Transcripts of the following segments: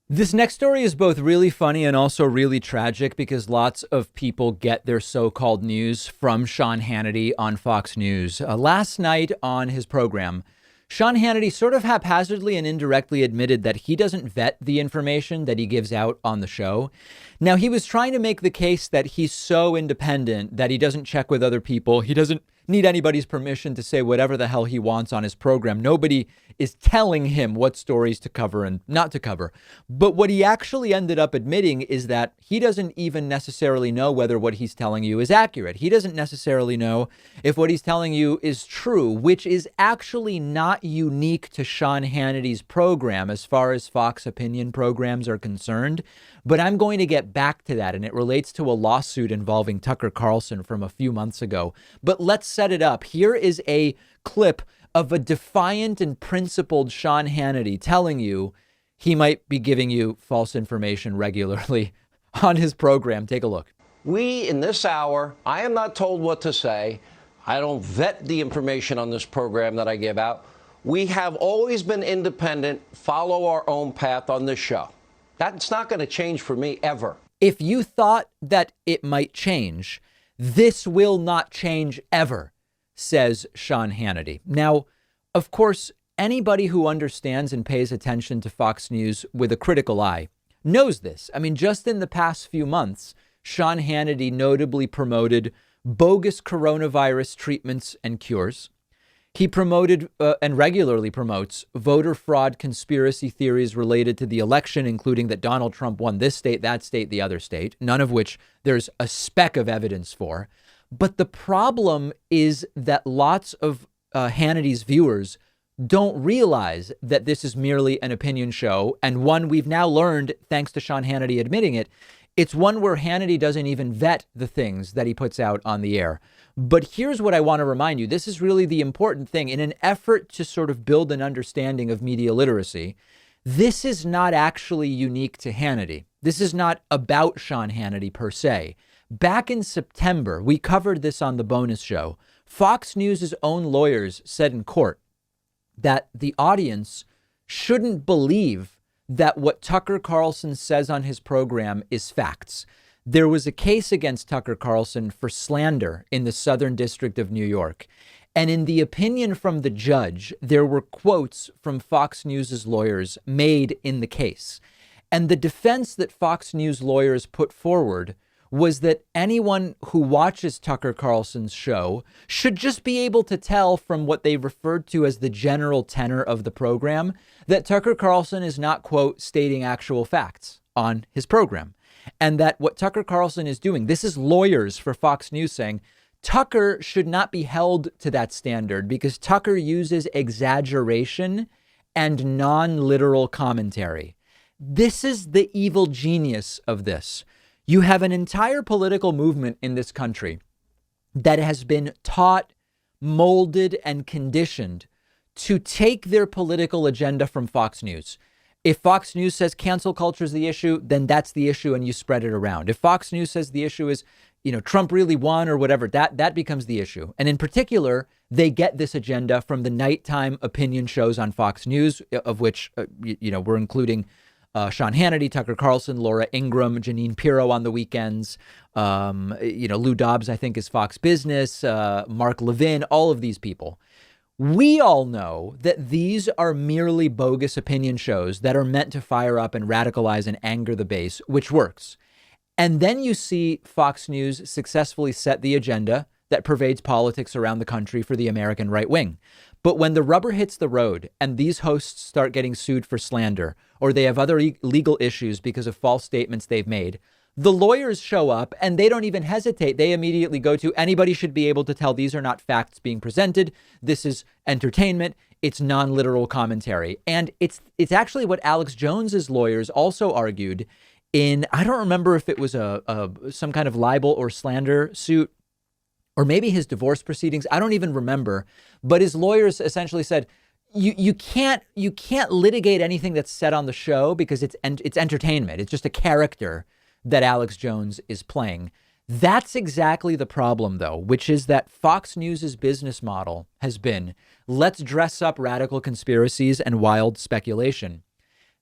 This next story is both really funny and also really tragic because lots of people get their so-called news from Sean Hannity on Fox News. Last night on his program, Sean Hannity sort of haphazardly and indirectly admitted that he doesn't vet the information that he gives out on the show. Now, he was trying to make the case that he's so independent that he doesn't check with other people. He doesn't need anybody's permission to say whatever the hell he wants on his program. Nobody is telling him what stories to cover and not to cover. But what he actually ended up admitting is that he doesn't even necessarily know whether what he's telling you is accurate. He doesn't necessarily know if what he's telling you is true, which is actually not unique to Sean Hannity's program as far as Fox opinion programs are concerned. But I'm going to get back to that, and it relates to a lawsuit involving Tucker Carlson from a few months ago. But let's set it up. Here is a clip of a defiant and principled Sean Hannity telling you he might be giving you false information regularly on his program. Take a look. We, in this hour, I am not told what to say. I don't vet the information on this program that I give out. We have always been independent, follow our own path on this show. That's not going to change for me ever. If you thought that it might change, this will not change ever, says Sean Hannity. Now, of course, anybody who understands and pays attention to Fox News with a critical eye knows this. I mean, just in the past few months, Sean Hannity notably promoted bogus coronavirus treatments and cures. He promoted and regularly promotes voter fraud conspiracy theories related to the election, including that Donald Trump won this state, that state, the other state, none of which there's a speck of evidence for. But the problem is that lots of Hannity's viewers don't realize that this is merely an opinion show. And one we've now learned, thanks to Sean Hannity admitting it, it's one where Hannity doesn't even vet the things that he puts out on the air. But here's what I want to remind you. This is really the important thing. In an effort to sort of build an understanding of media literacy, this is not actually unique to Hannity. This is not about Sean Hannity per se. Back in September, we covered this on the bonus show. Fox News' own lawyers said in court that the audience shouldn't believe that what Tucker Carlson says on his program is facts. There was a case against Tucker Carlson for slander in the Southern District of New York. And in the opinion from the judge, there were quotes from Fox News' lawyers made in the case. And the defense that Fox News lawyers put forward was that anyone who watches Tucker Carlson's show should just be able to tell from what they referred to as the general tenor of the program that Tucker Carlson is not, quote, stating actual facts on his program. And that what Tucker Carlson is doing, this is lawyers for Fox News saying, Tucker should not be held to that standard because Tucker uses exaggeration and non-literal commentary. This is the evil genius of this. You have an entire political movement in this country that has been taught, molded, and conditioned to take their political agenda from Fox News. If Fox News says cancel culture is the issue, then that's the issue and you spread it around. If Fox News says the issue is, Trump really won or whatever, that becomes the issue. And in particular, they get this agenda from the nighttime opinion shows on Fox News, of which, we're including Sean Hannity, Tucker Carlson, Laura Ingraham, Jeanine Pirro on the weekends. Lou Dobbs, I think, is Fox Business, Mark Levin, all of these people. We all know that these are merely bogus opinion shows that are meant to fire up and radicalize and anger the base, which works. And then you see Fox News successfully set the agenda that pervades politics around the country for the American right wing. But when the rubber hits the road and these hosts start getting sued for slander, or they have other legal issues because of false statements they've made, the lawyers show up and they don't even hesitate. They immediately go to anybody should be able to tell these are not facts being presented. This is entertainment. It's non-literal commentary. And it's actually what Alex Jones's lawyers also argued in, I don't remember if it was some kind of libel or slander suit, or maybe his divorce proceedings. I don't even remember. But his lawyers essentially said, you can't litigate anything that's said on the show because it's entertainment. It's just a character that Alex Jones is playing. That's exactly the problem, though, which is that Fox News's business model has been, let's dress up radical conspiracies and wild speculation.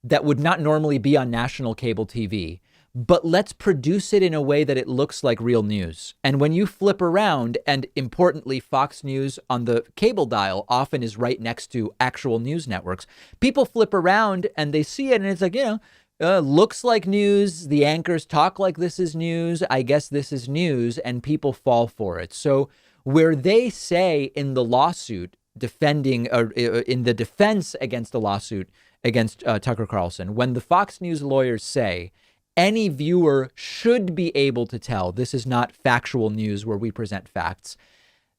that would not normally be on national cable TV, but let's produce it in a way that it looks like real news. And when you flip around, and importantly, Fox News on the cable dial often is right next to actual news networks, people flip around and they see it and it's like, looks like news. The anchors talk like this is news. I guess this is news, and people fall for it. So where they say in the lawsuit defending, or in the defense against the lawsuit against Tucker Carlson, when the Fox News lawyers say any viewer should be able to tell this is not factual news where we present facts,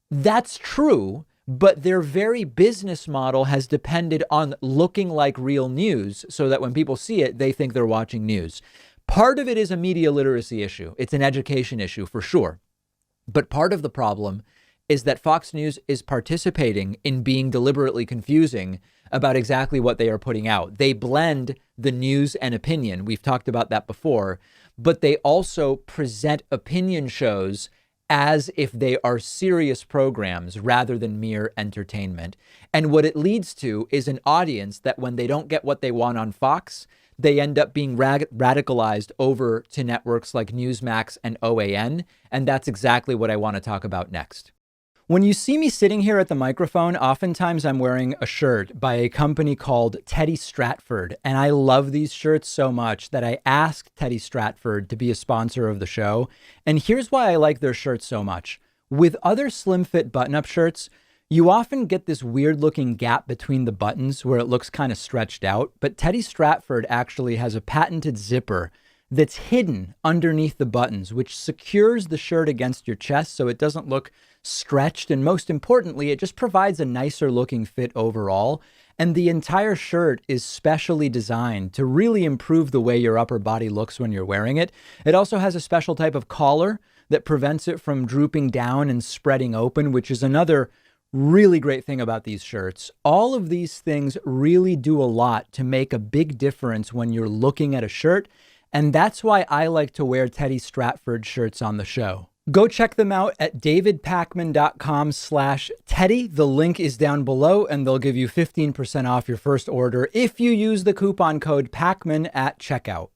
that's true. But their very business model has depended on looking like real news so that when people see it, they think they're watching news. Part of it is a media literacy issue. It's an education issue for sure. But part of the problem is that Fox News is participating in being deliberately confusing about exactly what they are putting out. They blend the news and opinion. We've talked about that before, but they also present opinion shows as if they are serious programs rather than mere entertainment. And what it leads to is an audience that when they don't get what they want on Fox, they end up being radicalized over to networks like Newsmax and OAN. And that's exactly what I want to talk about next. When you see me sitting here at the microphone, oftentimes I'm wearing a shirt by a company called Teddy Stratford. And I love these shirts so much that I asked Teddy Stratford to be a sponsor of the show. And here's why I like their shirts so much. With other slim fit button-up shirts, you often get this weird looking gap between the buttons where it looks kind of stretched out. But Teddy Stratford actually has a patented zipper that's hidden underneath the buttons, which secures the shirt against your chest so it doesn't look stretched. And most importantly, it just provides a nicer looking fit overall. And the entire shirt is specially designed to really improve the way your upper body looks when you're wearing it. It also has a special type of collar that prevents it from drooping down and spreading open, which is another really great thing about these shirts. All of these things really do a lot to make a big difference when you're looking at a shirt. And that's why I like to wear Teddy Stratford shirts on the show. Go check them out at davidpakman.com/Teddy. The link is down below and they'll give you 15% off your first order if you use the coupon code Pakman at checkout.